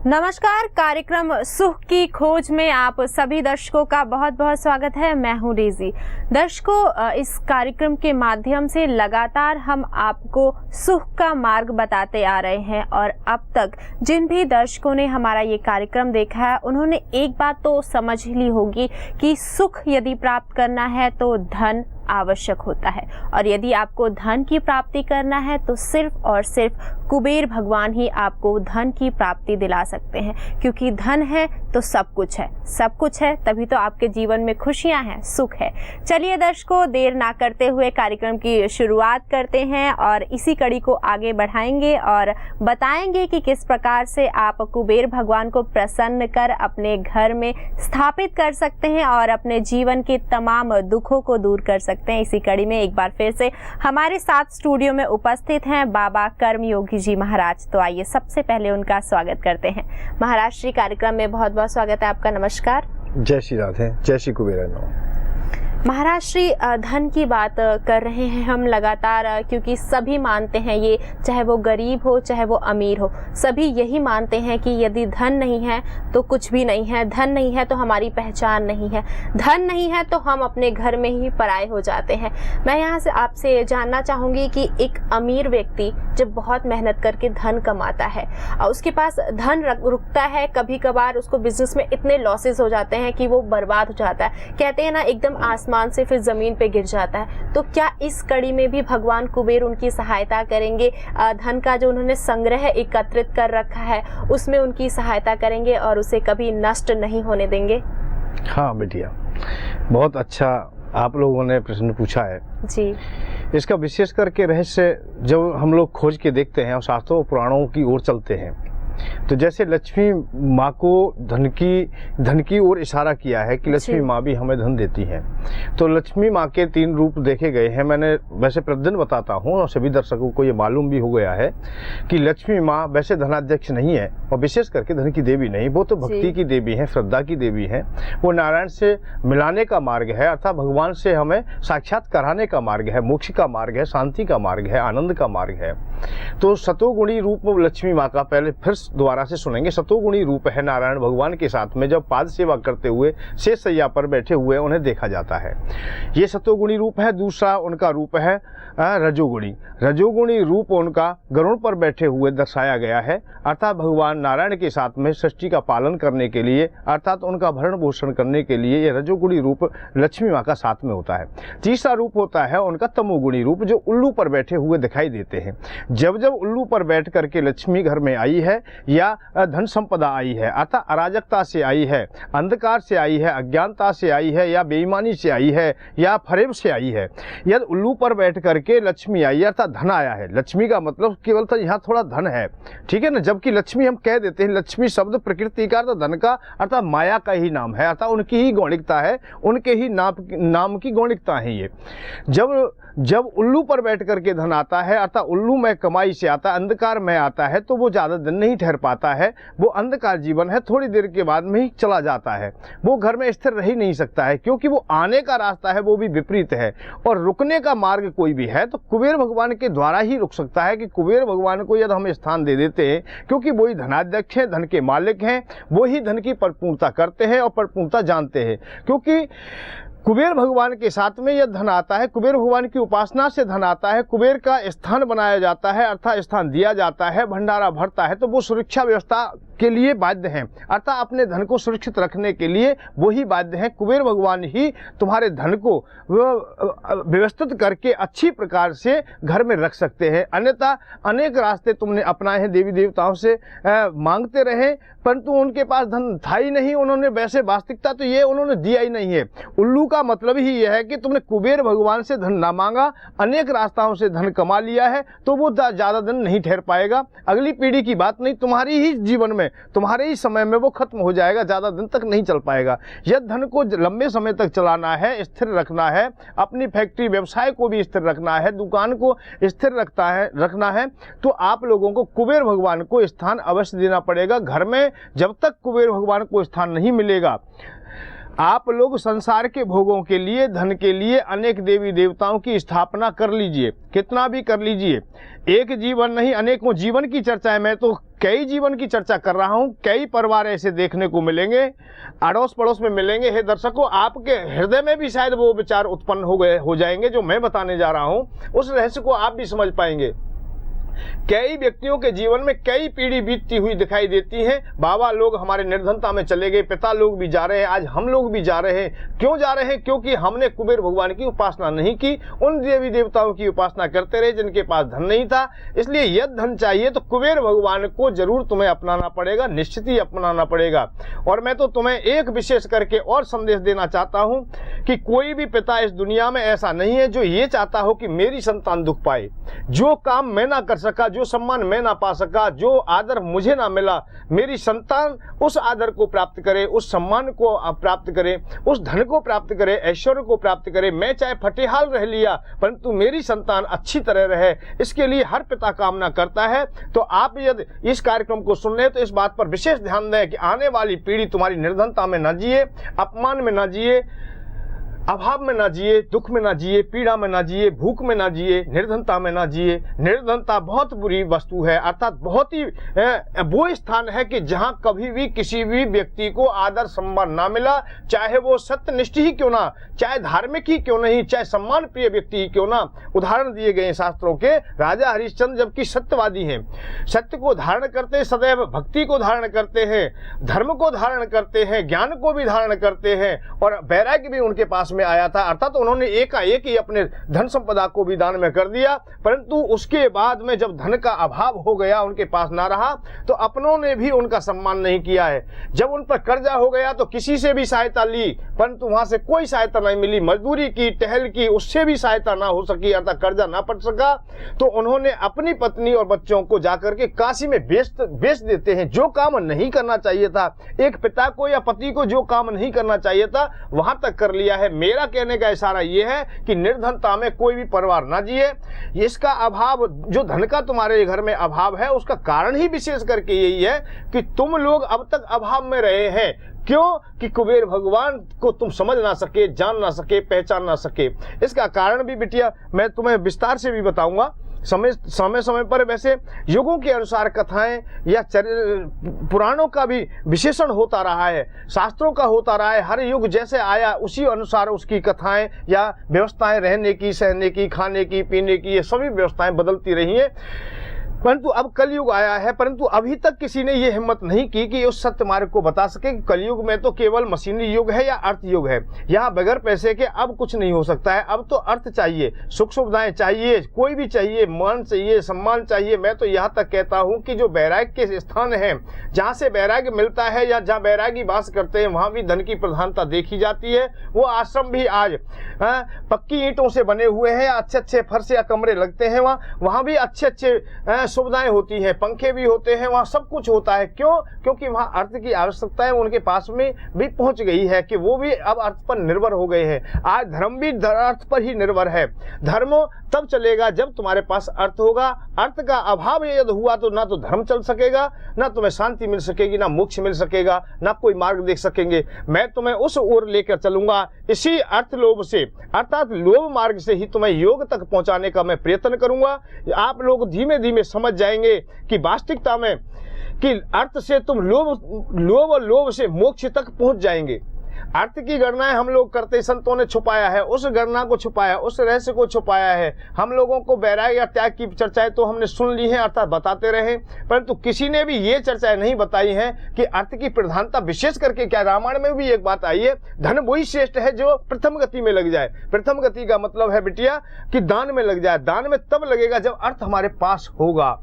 नमस्कार। कार्यक्रम सुख की खोज में आप सभी दर्शकों का बहुत बहुत स्वागत है। मैं हूं डेजी। दर्शकों, इस कार्यक्रम के माध्यम से लगातार हम आपको सुख का मार्ग बताते आ रहे हैं और अब तक जिन भी दर्शकों ने हमारा ये कार्यक्रम देखा है उन्होंने एक बात तो समझ ली होगी कि सुख यदि प्राप्त करना है तो धन आवश्यक होता है, और यदि आपको धन की प्राप्ति करना है तो सिर्फ और सिर्फ कुबेर भगवान ही आपको धन की प्राप्ति दिला सकते हैं, क्योंकि धन है तो सब कुछ है, सब कुछ है तभी तो आपके जीवन में खुशियां हैं, सुख है। चलिए दर्शकों, देर ना करते हुए कार्यक्रम की शुरुआत करते हैं और इसी कड़ी को आगे बढ़ाएंगे और बताएंगे कि किस प्रकार से आप कुबेर भगवान को प्रसन्न कर अपने घर में स्थापित कर सकते हैं और अपने जीवन के तमाम दुखों को दूर कर सकते हैं। इसी कड़ी में एक बार फिर से हमारे साथ स्टूडियो में उपस्थित हैं बाबा कर्मयोगी जी महाराज। तो आइए सबसे पहले उनका स्वागत करते हैं। महाराज श्री, कार्यक्रम में बहुत बहुत स्वागत है आपका। नमस्कार। जय श्री राधे, जय श्री कुबेर। महाराज श्री, धन की बात कर रहे हैं हम लगातार, क्योंकि सभी मानते हैं, ये चाहे वो गरीब हो चाहे वो अमीर हो, सभी यही मानते हैं कि यदि धन नहीं है तो कुछ भी नहीं है, धन नहीं है तो हमारी पहचान नहीं है, धन नहीं है तो हम अपने घर में ही पराये हो जाते हैं। मैं यहाँ से आपसे जानना चाहूँगी कि एक अमीर व्यक्ति जब बहुत मेहनत करके धन कमाता है और उसके पास धन रुकता है, कभी कभार उसको बिजनेस में इतने लॉसेस हो जाते हैं कि वो बर्बाद हो जाता है, कहते हैं ना एकदम आसमान से फिर जमीन पे गिर जाता है। तो क्या इस कड़ी में भी भगवान कुबेर उनकी सहायता करेंगे? धन का जो उन्होंने संग्रह एकत्रित कर रखा है उसमें उनकी सहायता करेंगे और उसे कभी नष्ट नहीं होने देंगे? हाँ बेटिया, बहुत अच्छा आप लोगों ने प्रश्न पूछा है जी। इसका विशेष करके रहस्य जब हम लोग खोज के देखते हैं और शास्त्रों पुराणों की ओर चलते हैं तो जैसे लक्ष्मी माँ को धन की ओर इशारा किया है कि लक्ष्मी माँ भी हमें धन देती है। तो लक्ष्मी माँ के 3 रूप देखे गए हैं। मैंने वैसे प्रतिदिन बताता हूँ और सभी दर्शकों को ये मालूम भी हो गया है कि लक्ष्मी माँ वैसे धनाध्यक्ष नहीं है और विशेष करके धन की देवी नहीं, वो तो भक्ति की देवी है, श्रद्धा की देवी है। वो नारायण से मिलाने का मार्ग है, अर्थात भगवान से हमें साक्षात कराने का मार्ग है, मोक्ष का मार्ग है, शांति का मार्ग है, आनंद का मार्ग है। तो सतोगुणी रूप लक्ष्मी माँ का पहले फिर दोबारा से सुनेंगे। सतोगुणी रूप है नारायण भगवान के साथ में जब पाद सेवा करते हुए शेष सैया पर बैठे हुए उन्हें देखा जाता है, ये सतोगुणी रूप है। दूसरा उनका रूप है रजोगुणी। रजोगुणी रूप उनका गरुड़ पर बैठे हुए दर्शाया गया है, अर्थात भगवान नारायण के साथ में सृष्टि का पालन करने के लिए, अर्थात उनका भरण पोषण करने के लिए ये रजोगुणी रूप लक्ष्मी माँ का साथ में होता है। तीसरा रूप होता है उनका तमोगुणी रूप, जो उल्लू पर बैठे हुए दिखाई देते हैं। जब जब उल्लू पर बैठ करके लक्ष्मी घर में आई है या धन संपदा आई है, अर्थात अराजकता से आई है, अंधकार से आई है, अज्ञानता से आई है, या बेईमानी से आई है, या फरेब से आई है, यदि उल्लू पर बैठ करके लक्ष्मी आई अर्थात धन आया है। लक्ष्मी का मतलब केवल तो यहाँ थोड़ा धन है, ठीक है ना। जबकि लक्ष्मी हम कह देते हैं, लक्ष्मी शब्द प्रकृति का अर्थात धन का अर्थात माया का ही नाम है, अर्थात उनकी ही गौणिकता है, उनके ही नाम की गौणिकता है ये। जब उल्लू पर बैठ करके धन आता है, अर्थात उल्लू में कमाई से आता है, अंधकार में आता है, तो वो ज़्यादा दिन नहीं ठहर पाता है। वो अंधकार जीवन है, थोड़ी देर के बाद में ही चला जाता है। वो घर में स्थिर रह ही नहीं सकता है, क्योंकि वो आने का रास्ता है वो भी विपरीत है और रुकने का मार्ग कोई भी है तो कुबेर भगवान के द्वारा ही रुक सकता है। कि कुबेर भगवान को यदि हम स्थान दे देते हैं, क्योंकि वही धनाध्यक्ष हैं, धन के मालिक हैं, वो ही धन की परिपूर्णता करते हैं और परिपूर्णता जानते हैं। क्योंकि कुबेर भगवान के साथ में यह धन आता है, कुबेर भगवान की उपासना से धन आता है, कुबेर का स्थान बनाया जाता है, अर्थात स्थान दिया जाता है, भंडारा भरता है, तो वो सुरक्षा व्यवस्था के लिए बाध्य हैं, अर्थात अपने धन को सुरक्षित रखने के लिए वही बाध्य हैं। कुबेर भगवान ही तुम्हारे धन को व्यवस्थित करके अच्छी प्रकार से घर में रख सकते हैं। अन्यथा अनेक रास्ते तुमने अपनाए हैं, देवी देवताओं से मांगते रहे, परंतु उनके पास धन था ही नहीं। उन्होंने वैसे वास्तविकता तो ये उन्होंने दिया ही नहीं है। उल्लू का मतलब ही यह है कि तुमने कुबेर भगवान से धन ना मांगा, अनेक रास्ताओं से धन कमा लिया है, तो वो ज़्यादा दिन नहीं ठहर पाएगा। अगली पीढ़ी की बात नहीं, तुम्हारी ही जीवन में, तुम्हारे ही समय में वो खत्म हो जाएगा, ज़्यादा दिन तक नहीं चल पाएगा। यह धन को लंबे समय तक चलाना है, स्थिर रखना है, अपनी फैक्ट्री व्यवसाय को भी स्थिर रखना है, दुकान को स्थिर रखना है, तो आप लोगों को कुबेर भगवान को स्थान अवश्य देना पड़ेगा। घर में जब तक कुबेर भगवान को स्थान नहीं मिलेगा, आप लोग संसार के भोगों के लिए, धन के लिए अनेक देवी देवताओं की स्थापना कर लीजिए, कितना भी कर लीजिए। एक जीवन नहीं, अनेकों जीवन की चर्चा है। मैं तो कई जीवन की चर्चा कर रहा हूं, कई परिवार ऐसे देखने को मिलेंगे, अड़ोस पड़ोस में मिलेंगे। हे दर्शकों, आपके हृदय में भी शायद वो विचार उत्पन्न हो जाएंगे जो मैं बताने जा रहा हूं। उस रहस्य को आप भी समझ पाएंगे। कई व्यक्तियों के जीवन में कई पीढ़ी बीतती हुई दिखाई देती हैं। बाबा लोग हमारे निर्धनता में चले गए, पिता लोग भी जा रहे हैं, आज हम लोग भी जा रहे हैं। क्यों जा रहे हैं? क्योंकि हमने कुबेर भगवान की उपासना नहीं की, उन देवी देवताओं की उपासना करते रहे जिनके पास धन नहीं था। इसलिए यदि धन चाहिए तो कुबेर भगवान को जरूर तुम्हें अपनाना पड़ेगा, निश्चित ही अपनाना पड़ेगा। और मैं तो तुम्हें एक विशेष करके और संदेश देना चाहता हूं कि कोई भी पिता इस दुनिया में ऐसा नहीं है जो ये चाहता हो कि मेरी संतान दुख पाए। जो काम मैं ना कर सका, जो सम्मान मैं ना पा सका, जो आदर मुझे ना मिला, मेरी संतान उस आदर को प्राप्त करे, उस सम्मान को प्राप्त करे, उस धन को प्राप्त करे, ऐश्वर्य को प्राप्त करे। मैं चाहे फटेहाल रह लिया परंतु मेरी संतान अच्छी तरह रहे, इसके लिए हर पिता कामना करता है। तो आप यदि इस कार्यक्रम को सुन रहे तो इस बात पर विशेष ध्यान दें कि आने वाली पीढ़ी तुम्हारी निर्धनता में न जिए, अपमान में न जिए, अभाव में ना जिए, दुख में ना जिए, पीड़ा में ना जिए, भूख में ना जिए, निर्धनता में ना जिए। निर्धनता बहुत बुरी वस्तु है, अर्थात बहुत ही वो स्थान है कि जहां कभी भी किसी भी व्यक्ति को आदर सम्मान ना मिला, चाहे वो सत्यनिष्ठ ही क्यों ना, चाहे धार्मिक ही क्यों नहीं, चाहे सम्मान प्रिय व्यक्ति ही क्यों ना। उदाहरण दिए गए शास्त्रों के। राजा हरिश्चंद्र जबकि सत्यवादी हैं, सत्य को धारण करते हैं, सदैव भक्ति को धारण करते हैं, धर्म को धारण करते हैं, ज्ञान को भी धारण करते हैं और वैराग्य भी उनके पास में आया था। अर्थात तो उन्होंने एकाएक ही अपने धन संपदा को भी दान में कर दिया। परंतु उसके बाद में जब धन का अभाव हो गया, उनके पास ना रहा, तो अपनों ने भी उनका सम्मान नहीं किया है। जब उन पर कर्जा हो गया तो किसी से भी सहायता ली, परंतु वहां से कोई सहायता नहीं मिली। मजदूरी की, टहल की, उससे भी सहायता ना हो सकी, अर्थात कर्जा ना पड़ सका। तो उन्होंने अपनी पत्नी और बच्चों को जाकर के काशी में बेच देते हैं। जो काम नहीं करना चाहिए था, एक पिता को या पति को जो काम नहीं करना चाहिए था, वहां तक कर लिया है। मेरा कहने का इशारा यह है कि निर्धनता में कोई भी परिवार ना जिए। इसका अभाव, जो धन का तुम्हारे घर में अभाव है, उसका कारण ही विशेष करके यही है कि तुम लोग अब तक अभाव में रहे हैं। क्यों? कि कुबेर भगवान को तुम समझ ना सके, जान ना सके, पहचान ना सके। इसका कारण भी बिटिया मैं तुम्हें विस्तार से भी बताऊंगा समय समय पर। वैसे युगों के अनुसार कथाएं या पुराणों का भी विशेषण होता रहा है, शास्त्रों का होता रहा है। हर युग जैसे आया उसी अनुसार उसकी कथाएं या व्यवस्थाएं, रहने की, सहने की, खाने की, पीने की, ये सभी व्यवस्थाएं बदलती रही हैं। परंतु अब कलयुग आया है, परंतु अभी तक किसी ने यह हिम्मत नहीं की कि उस सत्य मार्ग को बता सके कि कलयुग में तो केवल मशीनी युग है या अर्थ युग है। यहाँ बगैर पैसे के अब कुछ नहीं हो सकता है। अब तो अर्थ चाहिए, सुख सुविधाएं चाहिए, कोई भी चाहिए, मान चाहिए, सम्मान चाहिए। मैं तो यहाँ तक कहता हूँ कि जो वैराग्य के स्थान है, जहाँ से वैराग्य मिलता है या जहाँ वैरागी वास करते हैं, वहाँ भी धन की प्रधानता देखी जाती है। वो आश्रम भी आज पक्की ईंटों से बने हुए हैं, अच्छे अच्छे फर्श या कमरे लगते हैं, वहाँ भी अच्छे अच्छे सुविधाएं होती हैं, पंखे भी होते हैं, वहाँ सब कुछ होता है। क्यों? क्योंकि वहाँ अर्थ की आवश्यकता है उनके पास में भी पहुंच गई है कि वो भी अब अर्थ पर निर्भर हो गए हैं। आज धर्म भी अर्थ पर ही निर्भर है। धर्म तब चलेगा जब तुम्हारे पास अर्थ होगा। अर्थ का अभाव यदि हुआ तो ना तो धर्म चल सकेगा, ना तुम्हें शांति मिल सकेगी, ना मोक्ष मिल सकेगा, ना कोई मार्ग देख सकेंगे। मैं तुम्हें उस ओर लेकर चलूंगा, इसी अर्थ लोभ से, अर्थात लोभ मार्ग से ही तुम्हें योग तक पहुंचाने का मैं प्रयत्न करूंगा। आप लोग धीमे धीमे समझ जाएंगे कि वास्तविकता में कि अर्थ से तुम लोभ और लोभ से मोक्ष तक पहुंच जाएंगे। अर्थ की गणनाएं हम लोग करते, संतों ने छुपाया है, उस गणना को छुपाया, उस रहस्य को छुपाया है। हम लोगों को वैराग्य या त्याग की चर्चाएं तो हमने सुन ली हैं, अर्थात बताते रहे, परंतु किसी ने भी ये चर्चाएं नहीं बताई हैं कि अर्थ की प्रधानता विशेष करके क्या। रामायण में भी एक बात आई है, धन वही श्रेष्ठ है जो प्रथम गति में लग जाए। प्रथम गति का मतलब है बिटिया कि दान में लग जाए। दान में तब लगेगा जब अर्थ हमारे पास होगा।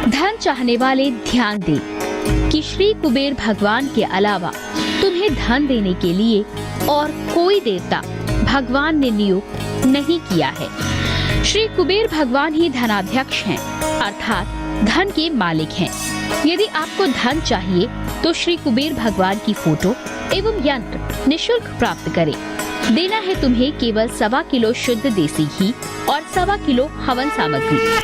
धन चाहने वाले ध्यान दें कि श्री कुबेर भगवान के अलावा तुम्हें धन देने के लिए और कोई देवता भगवान ने नियुक्त नहीं किया है। श्री कुबेर भगवान ही धनाध्यक्ष हैं, अर्थात धन के मालिक हैं। यदि आपको धन चाहिए तो श्री कुबेर भगवान की फोटो एवं यंत्र निःशुल्क प्राप्त करें। देना है तुम्हें केवल 1.25 किलो शुद्ध देसी घी और 1.25 किलो हवन सामग्री।